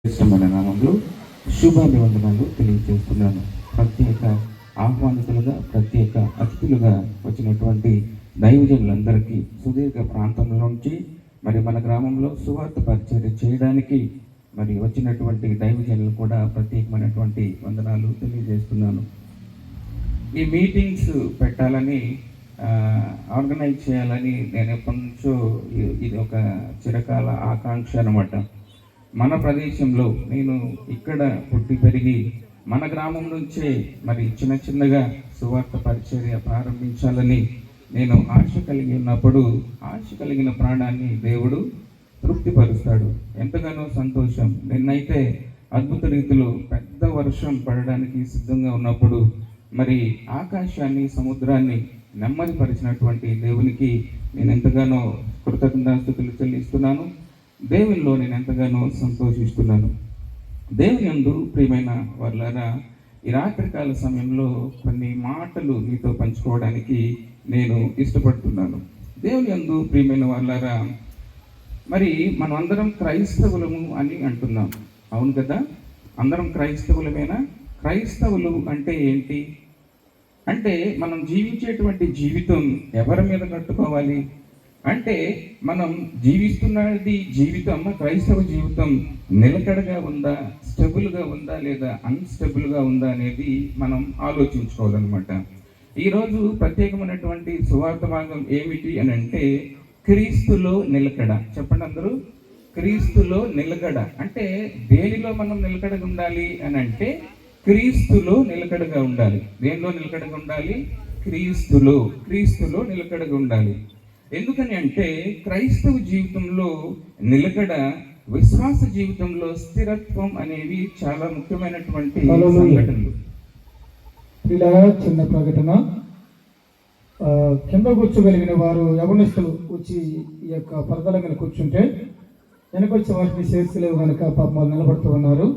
ఇష్టమైన నామంలో శుభాభివందనాలు తెలియజేస్తున్నాను. ప్రత్యేక ఆహ్వానితులుగా, ప్రత్యేక అతిథులుగా వచ్చినటువంటి దైవజనులందరికీ సుదీర్ఘ ప్రాంతంలో నుంచి మరి మన గ్రామంలో సువార్త పరిచర్య చేయడానికి మరి వచ్చినటువంటి దైవజనులు కూడా ప్రత్యేకమైనటువంటి వందనాలు తెలియజేస్తున్నాను. ఈ మీటింగ్స్ పెట్టాలని ఆర్గనైజ్ చేయాలని నేను ఎప్పటి నుంచో ఇది ఒక చిరకాల ఆకాంక్ష అన్నమాట. మన ప్రదేశంలో నేను ఇక్కడ పుట్టి పెరిగి మన గ్రామం నుంచే మరి చిన్నగా సువార్త పరిచర్య ప్రారంభించాలని నేను ఆశ కలిగి ఉన్నప్పుడు ఆశ కలిగిన ప్రాణాన్ని దేవుడు తృప్తిపరుస్తాడు. ఎంతగానో సంతోషం. నిన్నైతే అద్భుత రీతిలో పెద్ద వర్షం పడడానికి సిద్ధంగా ఉన్నప్పుడు మరి ఆకాశాన్ని సముద్రాన్ని నెమ్మదిపరిచినటువంటి దేవునికి నేను ఎంతగానో కృతజ్ఞతాస్తుతులు చెల్లిస్తున్నాను. దేవునిలో నేను ఎంతగానో సంతోషిస్తున్నాను. దేవుని యందు ప్రియమైన వారులారా, ఈ రాత్రికాల సమయంలో కొన్ని మాటలు మీతో పంచుకోవడానికి నేను ఇష్టపడుతున్నాను. దేవుని యందు ప్రియమైన వారులారా, మరి మనం అందరం క్రైస్తవులము అని అంటున్నాం. అవును కదా? అందరం క్రైస్తవులమేనా? క్రైస్తవులు అంటే ఏంటి అంటే మనం జీవించేటువంటి జీవితం ఎవరి మీద కట్టుకోవాలి అంటే మనం జీవిస్తున్నది జీవితం, క్రైస్తవ జీవితం నిలకడగా ఉందా, స్టెబుల్గా ఉందా లేదా అన్స్టెబుల్గా ఉందా అనేది మనం ఆలోచించుకోవాలన్నమాట. ఈరోజు ప్రత్యేకమైనటువంటి సువార్త భాగం ఏమిటి అని అంటే క్రీస్తులో నిలకడ. చెప్పండి అందరూ, క్రీస్తులో నిలకడ అంటే దేనిలో మనం నిలకడగా ఉండాలి అని అంటే క్రీస్తులో నిలకడగా ఉండాలి. దేనిలో నిలకడగా ఉండాలి? క్రీస్తులో నిలకడగా ఉండాలి. ఎందుకని అంటే క్రైస్తవ జీవితంలో నిలకడ, విశ్వాస జీవితంలో స్థిరత్వం అనేవి చాలా ముఖ్యమైనటువంటి సంఘటనలు. ఇలా చిన్న ప్రకటన, కింద కూర్చోగలిగిన వారు యవనస్తులు వచ్చి ఈ యొక్క పరదల మీద కూర్చుంటే వెనకొచ్చి వాటిని చేర్చలేవు కనుక పాపం వాళ్ళు నిలబడుతూ ఉన్నారు,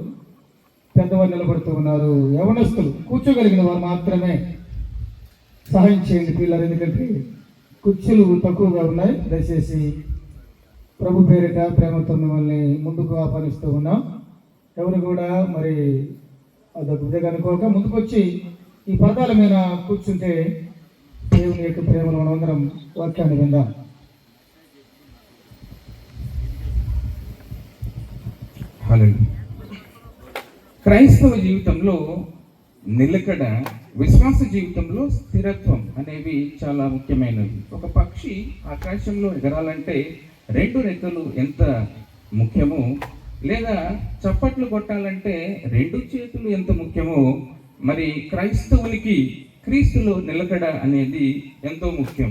పెద్దవారు నిలబడుతూ ఉన్నారు. యవనస్తులు కూర్చోగలిగిన వారు మాత్రమే సహాయం చేయండి పిల్లలు, ఎందుకంటే కుర్చీలు తక్కువగా ఉన్నాయి. దయచేసి ప్రభు పేరిట ప్రేమతో మిమ్మల్ని ముందుకు ఆహ్వానిస్తూ ఉన్నాం. ఎవరు కూడా మరి అదొక విధంగా అనుకోక ముందుకొచ్చి ఈ పదాల మీద కూర్చుంటే దేవుని యొక్క ప్రేమలో మనందరం వాక్యాన్ని విందాం. క్రైస్తవ జీవితంలో నిలకడ, విశ్వాస జీవితంలో స్థిరత్వం అనేవి చాలా ముఖ్యమైనవి. ఒక పక్షి ఆకాశంలో ఎగరాలంటే 2 రెక్కలు ఎంత ముఖ్యమో, లేదా చప్పట్లు కొట్టాలంటే 2 చేతులు ఎంత ముఖ్యమో, మరి క్రైస్తవునికి క్రీస్తులో నిలకడ అనేది ఎంతో ముఖ్యం.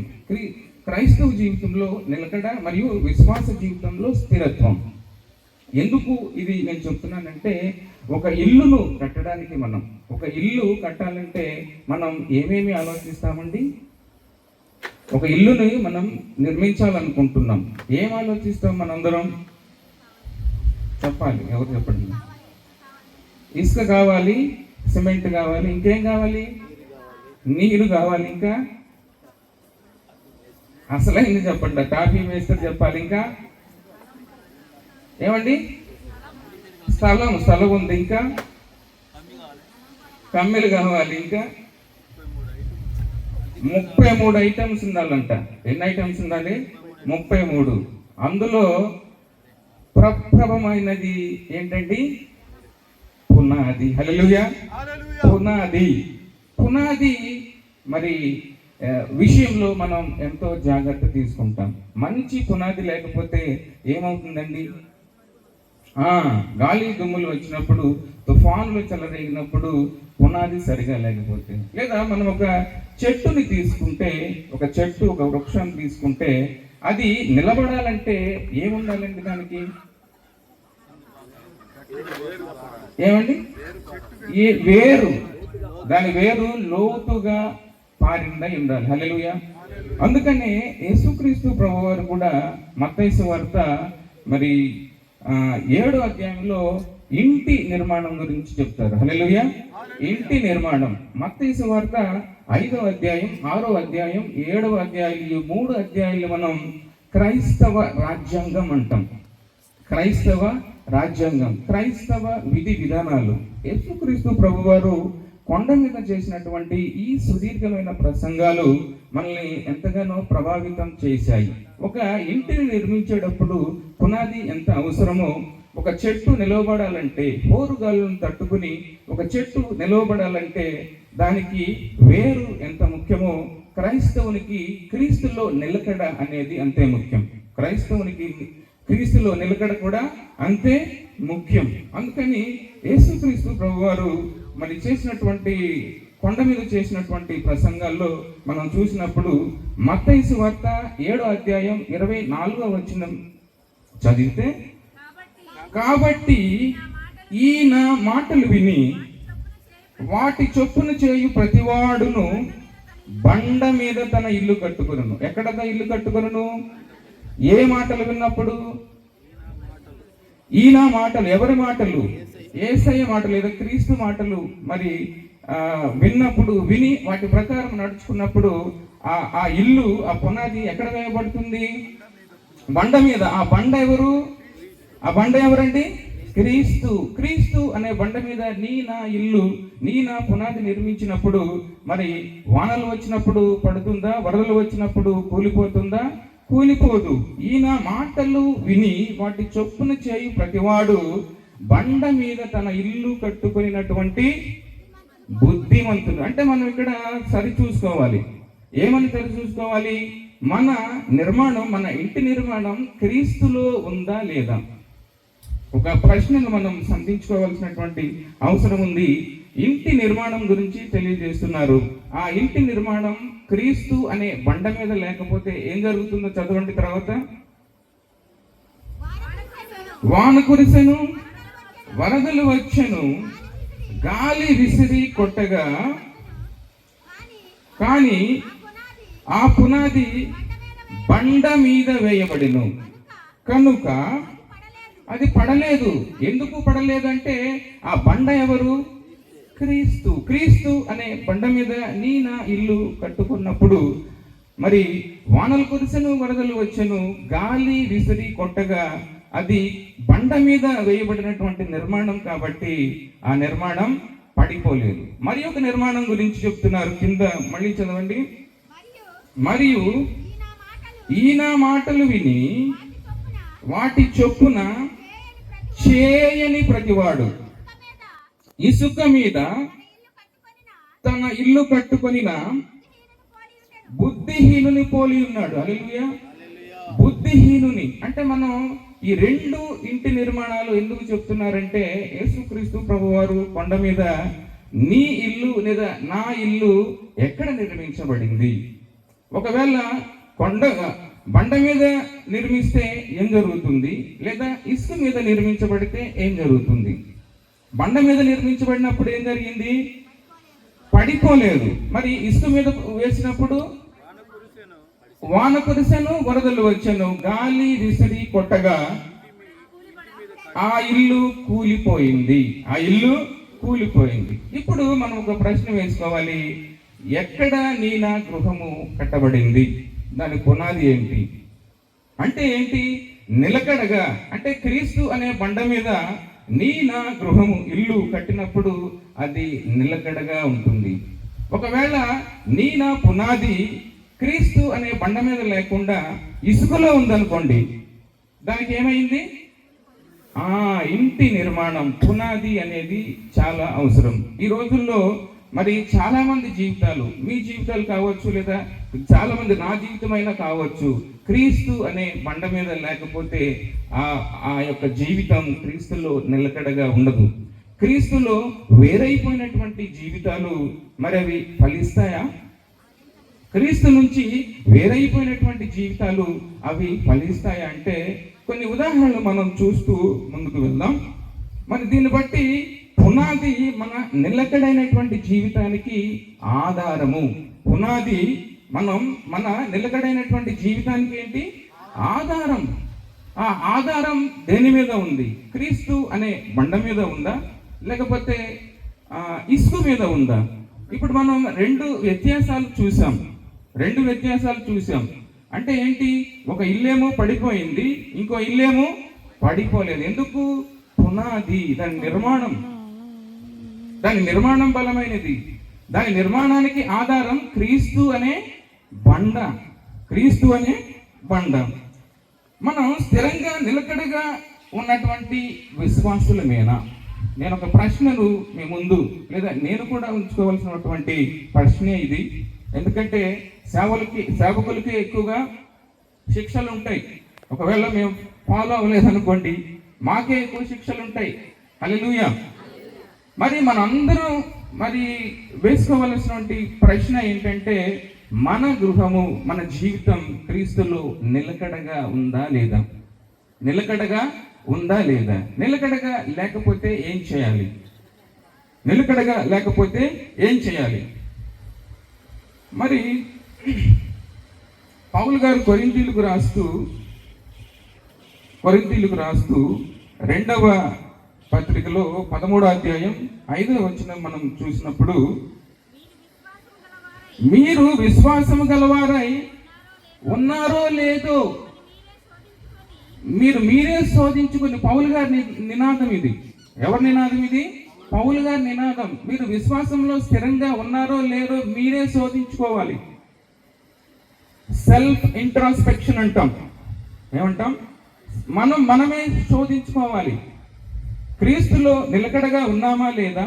క్రైస్తవ జీవితంలో నిలకడ మరియు విశ్వాస జీవితంలో స్థిరత్వం. ఎందుకు ఇది నేను చెప్తున్నానంటే, ఒక ఇల్లును కట్టడానికి ఒక ఇల్లు కట్టాలంటే మనం ఏమేమి ఆలోచిస్తామండి? ఒక ఇల్లుని మనం నిర్మించాలనుకుంటున్నాం, ఏం ఆలోచిస్తాం మనందరం? చెప్పాలి, ఎవరు చెప్పండి. ఇసుక కావాలి, సిమెంట్ కావాలి, ఇంకేం కావాలి? నీరు కావాలి, ఇంకా అసలైంది చెప్పండి. కాఫీ వేస్తే చెప్పాలి, ఇంకా ఏమండి? స్థలం ఉంది, ఇంకా కమ్మెలు కావాలి, ఇంకా 33 ఐటమ్స్ ఉండాలంట. ఎన్ని ఐటమ్స్ ఉండాలి? 33. అందులో ప్రప్రభమైనది ఏంటండి? పునాది. హల్లెలూయా. పునాది మరి విషయంలో మనం ఎంతో జాగ్రత్త తీసుకుంటాం. మంచి పునాది లేకపోతే ఏమవుతుందండి? గాలి దుమ్ములు వచ్చినప్పుడు, తుఫానులు చెలరేగినప్పుడు పునాది సరిగా లేకపోతే, లేదా మనం ఒక చెట్టుని తీసుకుంటే, ఒక వృక్షాన్ని తీసుకుంటే అది నిలబడాలంటే ఏముండాలండి? దానికి ఏమండి? దాని వేరు లోతుగా పారిందై ఉండాలి. హల్లెలూయా. అందుకనే యేసుక్రీస్తు ప్రభువారు కూడా మత్తయి సువార్త మరి 7వ అధ్యాయంలో ఇంటి నిర్మాణం గురించి చెప్తారు. హల్లెలూయా. ఇంటి నిర్మాణం. మత్తయి సువార్త 5వ అధ్యాయం, 6వ అధ్యాయం, 7వ అధ్యాయం, ఈ 3 అధ్యాయాలు మనం క్రైస్తవ రాజ్యాంగం అంటాం. క్రైస్తవ రాజ్యాంగం, క్రైస్తవ విధి విధానాలు. యేసుక్రీస్తు ప్రభువారు కొండ మీద చేసినటువంటి ఈ సుదీర్ఘమైన ప్రసంగాలు మనల్ని ఎంతగానో ప్రభావితం చేశాయి. ఒక ఇంటిని నిర్మించేటప్పుడు పునాది ఎంత అవసరమో, ఒక చెట్టు నిలవబడాలంటే, హోరుగాలను తట్టుకుని ఒక చెట్టు నిలవబడాలంటే దానికి వేరు ఎంత ముఖ్యమో, క్రైస్తవునికి క్రీస్తులో నిలకడ అనేది అంతే ముఖ్యం. క్రైస్తవునికి క్రీస్తులో నిలకడ కూడా అంతే ముఖ్యం. అందుకని యేసుక్రీస్తు ప్రభువారు మరి చేసినటువంటి కొండ మీద చేసినటువంటి ప్రసంగాల్లో మనం చూసినప్పుడు మత్తయి సువార్త 7వ అధ్యాయం 24వ వచనం చదివితే, కాబట్టి ఈ నా మాటలు విని వాటి చొప్పున చేయు ప్రతివాడును బండ మీద తన ఇల్లు కట్టుకొనును. ఎక్కడ ఇల్లు కట్టుకొనును? ఏ మాటలు విన్నప్పుడు? ఈ నా మాటలు. ఎవరి మాటలు? యేసయ్య మాటలు లేదా క్రీస్తు మాటలు మరి విన్నప్పుడు, విని వాటి ప్రకారం నడుచుకున్నప్పుడు ఆ ఇల్లు, ఆ పునాది ఎక్కడ వేయబడుతుంది? బండ మీద. ఆ బండ ఎవరు? ఆ బండ ఎవరండి? క్రీస్తు. క్రీస్తు అనే బండ మీద నీ నా ఇల్లు, నీ నా పునాది నిర్మించినప్పుడు మరి వానలు వచ్చినప్పుడు పడుతుందా? వరదలు వచ్చినప్పుడు కూలిపోతుందా? కూలిపోదు. ఈయన మాటలు విని వాటి చొప్పున చేయు ప్రతివాడు బండ మీద తన ఇల్లు కట్టుకున్నటువంటి బుద్ధిమంతుడు. అంటే మనం ఇక్కడ సరి చూసుకోవాలి. ఏమని సరి చూసుకోవాలి? మన నిర్మాణం, మన ఇంటి నిర్మాణం క్రీస్తులో ఉందా లేదా? ఒక ప్రశ్నను మనం సంధించుకోవాల్సినటువంటి అవసరం ఉంది. ఇంటి నిర్మాణం గురించి తెలియజేస్తున్నారు. ఆ ఇంటి నిర్మాణం క్రీస్తు అనే బండ మీద లేకపోతే ఏం జరుగుతుందో చదవండి. తర్వాత, వాన కురిసెను, వరదలు వచ్చెను, గాలి విసిరి కొట్టగా, కానీ ఆ పునాది బండ మీద వేయబడిను కనుక అది పడలేదు. ఎందుకు పడలేదంటే ఆ బండ ఎవరు? క్రీస్తు. క్రీస్తు అనే బండ మీద నీ నా ఇల్లు కట్టుకున్నప్పుడు మరి వానలు కురిసెను, వరదలు వచ్చెను, గాలి విసిరి కొట్టగా అది బండ మీద వేయబడినటువంటి నిర్మాణం కాబట్టి ఆ నిర్మాణం పడిపోలేదు. మరి ఒక నిర్మాణం గురించి చెప్తున్నారు. కింద మళ్ళీ చదవండి. మరియు ఈయన మాటలు విని వాటి చొప్పున చేయని ప్రతివాడు ఇసుక మీద తన ఇల్లు కట్టుకొనిన బుద్ధిహీనుని పోలి ఉన్నాడు. హల్లెలూయా. బుద్ధిహీనుని అంటే మనం ఈ రెండు ఇంటి నిర్మాణాలు ఎందుకు చెప్తున్నారంటే, యేసుక్రీస్తు ప్రభువారు కొండ మీద నీ ఇల్లు లేదా నా ఇల్లు ఎక్కడ నిర్మించబడింది? ఒకవేళ బండ మీద నిర్మిస్తే ఏం జరుగుతుంది? లేదా ఇసుక మీద నిర్మించబడితే ఏం జరుగుతుంది? బండ మీద నిర్మించబడినప్పుడు ఏం జరిగింది? పడిపోలేదు. మరి ఇసుక మీద వేసినప్పుడు వాన కురిసెను, వరదలు వచ్చెను, గాలి విసిరి కొట్టగా ఆ ఇల్లు కూలిపోయింది. ఆ ఇల్లు కూలిపోయింది. ఇప్పుడు మనం ఒక ప్రశ్న వేసుకోవాలి. ఎక్కడ నీ నా గృహము కట్టబడింది? దాని పునాది ఏంటి? అంటే ఏంటి? నిలకడగా అంటే క్రీస్తు అనే బండ మీద నీ నా గృహము, ఇల్లు కట్టినప్పుడు అది నిలకడగా ఉంటుంది. ఒకవేళ నీ నా పునాది క్రీస్తు అనే బండ మీద లేకుండా ఇసుకలో ఉందనుకోండి, దానికి ఏమైంది? ఇంటి నిర్మాణం, పునాది అనేది చాలా అవసరం. ఈ రోజుల్లో మరి చాలా మంది జీవితాలు, మీ జీవితాలు కావచ్చు లేదా చాలా మంది నా జీవితమైనా కావచ్చు, క్రీస్తు అనే బండ మీద లేకపోతే ఆ యొక్క జీవితం క్రీస్తులో నిలకడగా ఉండదు. క్రీస్తులో వేరైపోయినటువంటి జీవితాలు మరి అవి ఫలిస్తాయా? క్రీస్తు నుంచి వేరైపోయినటువంటి జీవితాలు అవి ఫలిస్తాయా అంటే కొన్ని ఉదాహరణలు మనం చూస్తూ ముందుకు వెళ్దాం. మరి దీన్ని బట్టి పునాది మన నిలకడైనటువంటి జీవితానికి ఆధారము. పునాది మన నిలకడైనటువంటి జీవితానికి ఏంటి? ఆధారం. ఆ ఆధారం దేని మీద ఉంది? క్రీస్తు అనే బండ మీద ఉందా, లేకపోతే ఇసుక మీద ఉందా? ఇప్పుడు మనం రెండు వ్యత్యాసాలు చూసాం. అంటే ఏంటి? ఒక ఇల్లేమో పడిపోయింది, ఇంకో ఇల్లేమో పడిపోలేదు. ఎందుకు? పునాది, దాని నిర్మాణం బలమైనది. దాని నిర్మాణానికి ఆధారం క్రీస్తు అనే బండ. మనం స్థిరంగా నిలకడగా ఉన్నటువంటి విశ్వాసులమేనా? నేను ఒక ప్రశ్నను మీ ముందు, లేదా నేను కూడా ఉంచుకోవాల్సినటువంటి ప్రశ్నే ఇది. ఎందుకంటే సేవకులకి ఎక్కువగా శిక్షలు ఉంటాయి. ఒకవేళ మేము ఫాలో అవ్వలేదనుకోండి, మాకే ఎక్కువ శిక్షలు ఉంటాయి. హల్లెలూయా. మరి మనందరం వేసుకోవలసినటువంటి ప్రశ్న ఏంటంటే, మన గృహము, మన జీవితం క్రీస్తులో నిలకడగా ఉందా లేదా? నిలకడగా లేకపోతే ఏం చేయాలి? మరి పౌలు గారు కొరింథీయులకు రాస్తూ 2వ పత్రికలో 13వ అధ్యాయం 5వ వచనం మనం చూసినప్పుడు, మీరు విశ్వాసము గలవారై ఉన్నారో లేదో మీరే శోధించుకుని. పౌలు గారి నినాదం ఇది. ఎవరి నినాదం ఇది? పౌలు గారి నినాదం. మీరు విశ్వాసంలో స్థిరంగా ఉన్నారో లేరో మీరే శోధించుకోవాలి. సెల్ఫ్ ఇంట్రాస్పెక్షన్ అంటాం. ఏమంటాం? మనమే శోధించుకోవాలి. క్రీస్తులో నిలకడగా ఉన్నామా లేదా,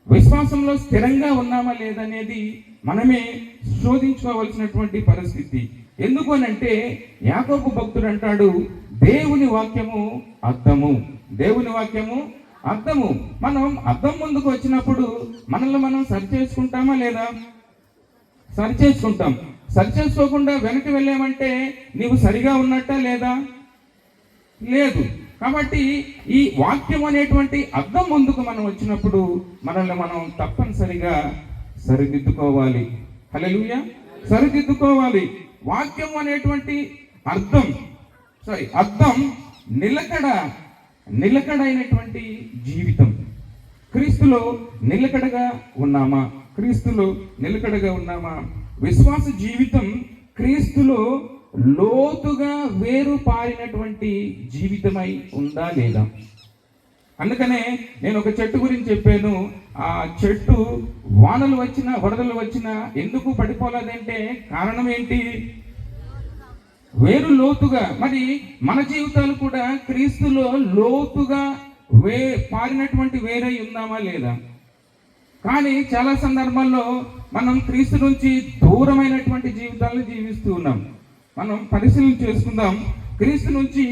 విశ్వాసంలో స్థిరంగా ఉన్నామా లేదా అనేది మనమే శోధించుకోవాల్సినటువంటి పరిస్థితి. ఎందుకు అనంటే, యాకోబు భక్తుడు అంటాడు, దేవుని వాక్యము అద్దము. మనం అద్దం ముందుకు వచ్చినప్పుడు మనల్ని మనం సరిచేసుకుంటామా లేదా? సరిచేసుకుంటాం. సరిచేసుకోకుండా వెనక్కి వెళ్ళామంటే నీవు సరిగా ఉన్నట్టా లేదా? లేదు. కాబట్టి ఈ వాక్యం అనేటువంటి అద్దం ముందుకు మనం వచ్చినప్పుడు మనల్ని మనం తప్పనిసరిగా సరిదిద్దుకోవాలి. హల్లెలూయా. సరిదిద్దుకోవాలి. వాక్యం అనేటువంటి అద్దం నిలకడైనటువంటి జీవితం. క్రీస్తులో నిలకడగా ఉన్నామా? విశ్వాస జీవితం క్రీస్తులో లోతుగా వేరు పారినటువంటి జీవితమై ఉందా లేదా? అందుకనే నేను ఒక చెట్టు గురించి చెప్పాను. ఆ చెట్టు వానలు వచ్చినా వరదలు వచ్చినా ఎందుకు పడిపోలేదంటే కారణం ఏంటి? వేరు లోతుగా. మరి మన జీవితాలు కూడా క్రీస్తులో లోతుగా పారినటువంటి వేరై ఉందామా లేదా? కానీ చాలా సందర్భాల్లో మనం క్రీస్తు నుంచి దూరమైనటువంటి జీవితాలను జీవిస్తూ ఉన్నాం. మనం పరిశీలన చేసుకుందాం. క్రీస్తు నుంచి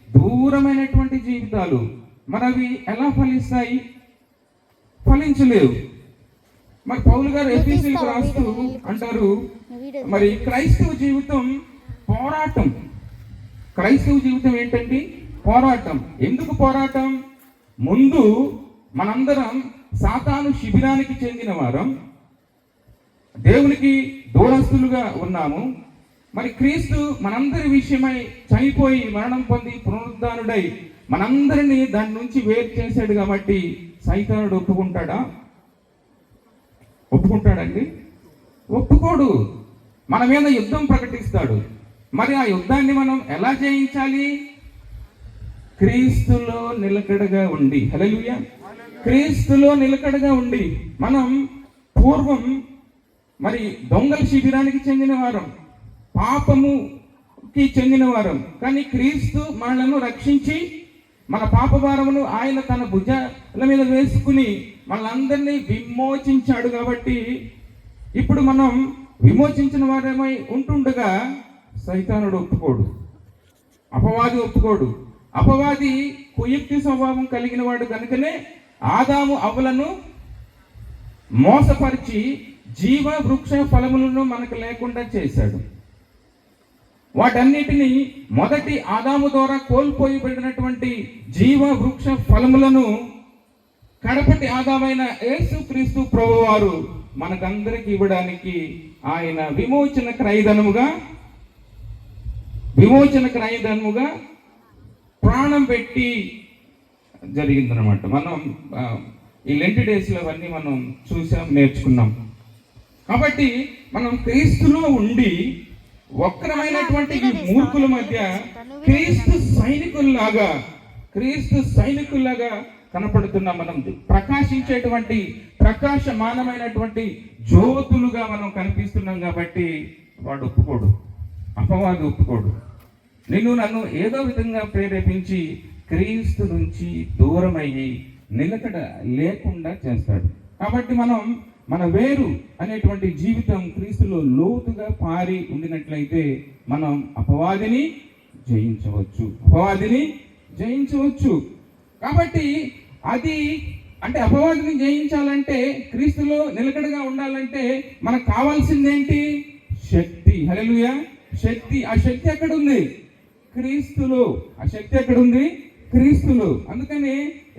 దూరమైనటువంటి జీవితాలు మరి అవి ఎలా ఫలిస్తాయి? ఫలించలేవు. మరి పౌలు గారు ఎఫెసీయులకు రాస్తూ అంటారు, మరి క్రైస్తవ జీవితం పోరాటం. క్రైస్తవ జీవితం ఏంటండి? పోరాటం. ఎందుకు పోరాటం? ముందు మనందరం సాతాను శిబిరానికి చెందిన వారం, దేవునికి దూరస్తులుగా ఉన్నాము. మరి క్రీస్తు మనందరి విషయమై చనిపోయి మరణం పొంది పునరుద్ధానుడై మనందరినీ దాని నుంచి వేరు చేశాడు. కాబట్టి సైతానుడు ఒప్పుకుంటాడండి? ఒప్పుకోడు. మన మీద యుద్ధం ప్రకటిస్తాడు. మరి ఆ యుద్ధాన్ని మనం ఎలా జయించాలి? క్రీస్తులో నిలకడగా ఉండి. హల్లెలూయా. క్రీస్తులో నిలకడగా ఉండి. మనం పూర్వం మరి దొంగల శిబిరానికి చెందిన వారం, పాపముకి చెందిన వారం. కానీ క్రీస్తు మనలను రక్షించి మన పాప భారమును ఆయన తన భుజాల మీద వేసుకుని మనలందరినీ విమోచించాడు. కాబట్టి ఇప్పుడు మనం విమోచించిన వారేమై ఉంటుండగా సైతానుడు ఒప్పుకోడు, అపవాది ఒప్పుకోడు. అపవాది కుయుక్తి స్వభావం కలిగిన వాడు కనుకనే ఆదాము అవ్వలను మోసపరిచి జీవ వృక్ష ఫలములను మనకు లేకుండా చేశాడు. వాటన్నిటినీ మొదటి ఆదాము ద్వారా కోల్పోయబడినటువంటి జీవ వృక్ష ఫలములను కడపటి ఆదామైన యేసుక్రీస్తు ప్రభువారు మనకందరికి ఇవ్వడానికి ఆయన విమోచన క్రయధనముగా ప్రాణం పెట్టి జరిగిందనమాట. మనం ఈ లెంట్ డేస్లో అవన్నీ మనం చూసాం, నేర్చుకున్నాం. కాబట్టి మనం క్రీస్తులో ఉండి వక్రమైనటువంటి ఈ మూర్ఖుల మధ్య క్రీస్తు సైనికుల్లాగా క్రీస్తు సైనికుల్లాగా కనపడుతున్నాం. మనం ప్రకాశించేటువంటి ప్రకాశమానమైనటువంటి జ్యోతులుగా మనం కనిపిస్తున్నాం. కాబట్టి వాడు ఒప్పుకోడు, అపవాది ఒప్పుకోడు. నన్ను ఏదో విధంగా ప్రేరేపించి క్రీస్తు నుంచి దూరమయ్యి నిలకడ లేకుండా చేస్తాడు. కాబట్టి మన వేరు అనేటువంటి జీవితం క్రీస్తులో లోతుగా పారి ఉండినట్లయితే మనం అపవాదిని జయించవచ్చు. కాబట్టి అది అంటే అపవాదిని జయించాలంటే, క్రీస్తులో నిలకడగా ఉండాలంటే మనకు కావాల్సిందేంటి? శక్తి. హల్లెలూయా. శక్తి. ఆ శక్తి ఎక్కడుంది? క్రీస్తులో. ఆ శక్తి ఎక్కడుంది? క్రీస్తులో. అందుకని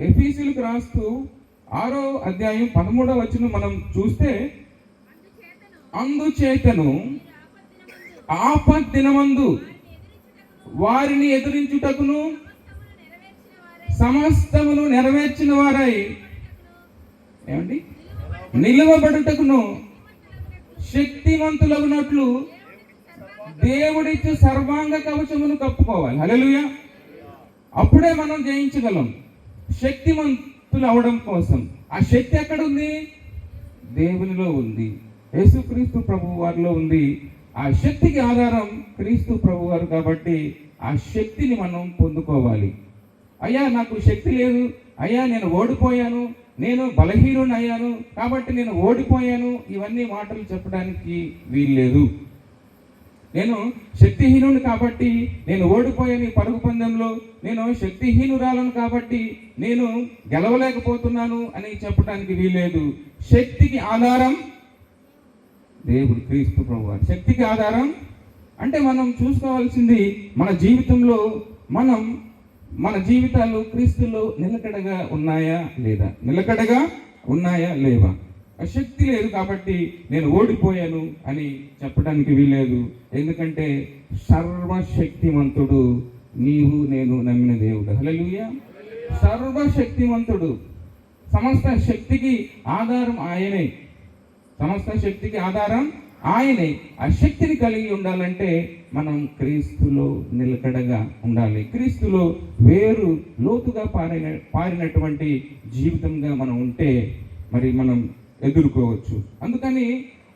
ఎఫీసీయులకు రాస్తూ 6వ అధ్యాయం 13వ వచనం మనం చూస్తే, అందుచేతను ఆపద్దినమందు వారిని ఎదిరించుటకును సమస్తమును నెరవేర్చిన వారై ఏమండి నిలువబడుటకును శక్తివంతులగునట్లు దేవుడిచ్చు సర్వాంగ కవచమును కప్పుకోవాలి. హల్లెలూయా. అప్పుడే మనం జయించగలం. శక్తివంతులు అవడం కోసం ఆ శక్తి ఎక్కడుంది? దేవునిలో ఉంది, యేసుక్రీస్తు ప్రభు వారిలో ఉంది. ఆ శక్తికి ఆధారం క్రీస్తు ప్రభు వారు. కాబట్టి ఆ శక్తిని మనం పొందుకోవాలి. అయ్యా నాకు శక్తి లేదు, అయ్యా నేను ఓడిపోయాను, నేను బలహీనుని అయ్యాను కాబట్టి నేను ఓడిపోయాను, ఇవన్నీ మాటలు చెప్పడానికి వీల్లేదు. నేను శక్తిహీనుని కాబట్టి నేను ఓడిపోయాను ఈ పరుగు పందెంలో, నేను శక్తిహీనురాలను కాబట్టి నేను గెలవలేకపోతున్నాను అని చెప్పడానికి వీల్లేదు. శక్తికి ఆధారం దేవుడు, క్రీస్తు ప్రభువారు. శక్తికి ఆధారం అంటే మనం చూసుకోవాల్సింది మన జీవితంలో మన జీవితాలు క్రీస్తులో నిలకడగా ఉన్నాయా లేవా? శక్తి లేదు కాబట్టి నేను ఓడిపోయాను అని చెప్పడానికి వీల్లేదు. ఎందుకంటే సర్వశక్తిమంతుడు నీవు నేను నమ్మిన దేవుడు. హల్లెలూయా. సర్వశక్తిమంతుడు. సమస్త శక్తికి ఆధారం ఆయనే. ఆ శక్తిని కలిగి ఉండాలంటే మనం క్రీస్తులో నిలకడగా ఉండాలి. క్రీస్తులో వేరు లోతుగా పారినటువంటి జీవితంగా మనం ఉంటే మరి మనం ఎదుర్కోవచ్చు. అందుకని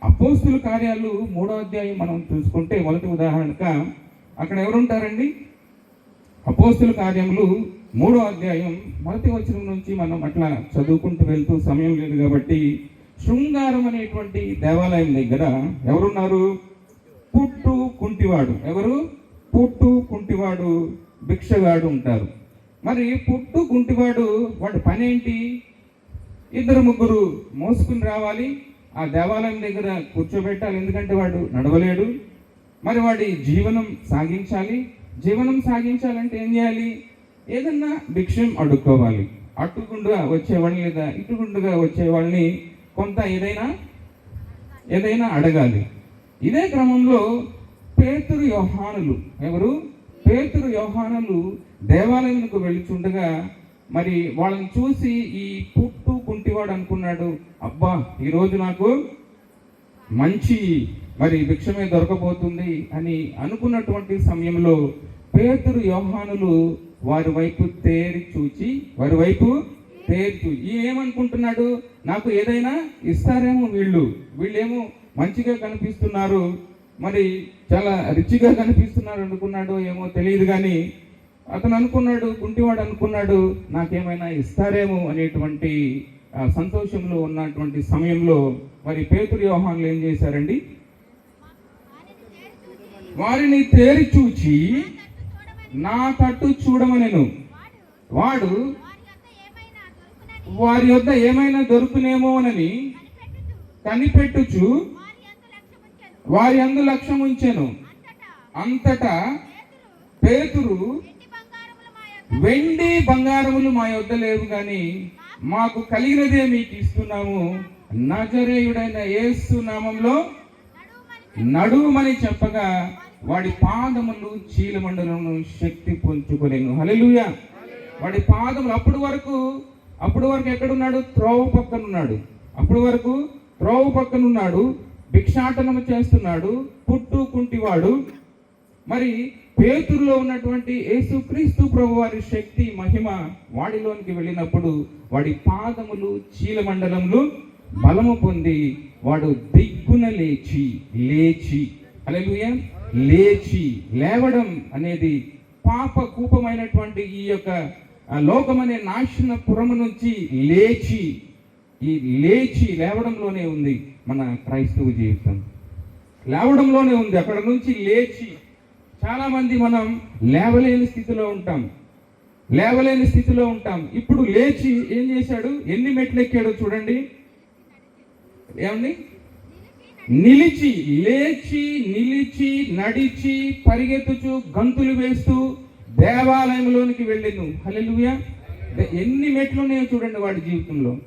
అపోస్తుల కార్యాలు 3వ అధ్యాయం మనం చూసుకుంటే, మొదటి ఉదాహరణగా అక్కడ ఎవరుంటారండి? అపోస్తుల కార్యములు 3వ అధ్యాయం 1వ వచనం నుంచి మనం అట్లా చదువుకుంటూ వెళ్తూ సమయం లేదు కాబట్టి, శృంగారం అనేటువంటి దేవాలయం దగ్గర ఎవరున్నారు? పుట్టు కుంటివాడు. ఎవరు? పుట్టు కుంటివాడు, భిక్షగాడు ఉంటారు. మరి పుట్టు కుంటివాడు వాడి పని ఏంటి? 2-3 మోసుకుని రావాలి, ఆ దేవాలయం దగ్గర కూర్చోబెట్టాలి. ఎందుకంటే వాడు నడవలేడు. మరి వాడి జీవనం సాగించాలంటే ఏం చేయాలి? ఏదన్నా భిక్షం అడుక్కోవాలి. అట్టుగుండుగా వచ్చేవాళ్ళని లేదా ఇటుగుండుగా వచ్చేవాళ్ళని కొంత ఏదైనా అడగాలి. ఇదే క్రమంలో పేతురు యోహానులు, ఎవరు? పేతురు యోహానులు దేవాలయంకు వెళ్ళుచుండగా మరి వాళ్ళని చూసి ఈ పుట్టు కుంటివాడు అనుకున్నాడు, అబ్బా ఈరోజు నాకు మంచి మరి భిక్షమే దొరకబోతుంది అని అనుకున్నటువంటి సమయంలో పేతురు యోహానులు వారి వైపు తేరి చూచి ఏమనుకుంటున్నాడు? నాకు ఏదైనా ఇస్తారేమో, వీళ్ళేమో మంచిగా కనిపిస్తున్నారు, మరి చాలా రిచ్గా కనిపిస్తున్నారు అనుకున్నాడు ఏమో తెలియదు. కానీ అతను అనుకున్నాడు, కుంటివాడు అనుకున్నాడు, నాకేమైనా ఇస్తారేమో అనేటువంటి సంతోషంలో ఉన్నటువంటి సమయంలో మరి పేతురు యోహానులు ఏం చేశారండి? వారిని తేరి చూచి నా తట్టు చూడమనెను. వాడు వారి యొద్ద ఏమైనా దొరుకునేమోనని కనిపెట్టుచు వారి యందు లక్ష్యం ఉంచెను. అంతటా పేతురు, వెండి బంగారములు మా యొద్ద లేవు గాని మాకు కలిగినదే మీకు ఇస్తున్నాము, నజరేయుడైన యేసు నామంలో నడుమని చెప్పగా వాడి పాదములు చీలమండలను శక్తి పొంచుకొనెను. హల్లెలూయా. వాడి పాదములు అప్పటి వరకు ఎక్కడున్నాడు? త్రోవ పక్కనున్నాడు, భిక్షాటనము చేస్తున్నాడు, పుట్టు కుంటివాడు. మరి పేతురులో ఉన్నటువంటి యేసుక్రీస్తు ప్రభు వారి శక్తి మహిమ వాడిలోనికి వెళ్ళినప్పుడు వాడి పాదములు చీలమండలములు బలము పొంది వాడు దిగ్గున లేచి హల్లెలూయా లేవడం అనేది పాప కూపమైనటువంటి ఈ యొక్క లోకమనే నాశనపురము నుంచి లేవడంలోనే ఉంది మన క్రైస్తవ జీవితం. లేవడంలోనే ఉంది. అక్కడ నుంచి లేచి, చాలా మంది మనం లేవలేని స్థితిలో ఉంటాం. ఇప్పుడు లేచి ఏం చేశాడు? ఎన్ని మెట్లు ఎక్కాడో చూడండి. ఏమండి? నిలిచి నడిచి పరిగెత్తుచు గంతులు వేస్తూ దేవాలయంలోనికి వెళ్ళిను. హల్లెలూయా. ఎన్ని మెట్లు ఉన్నాయో చూడండి వాడి జీవితంలో.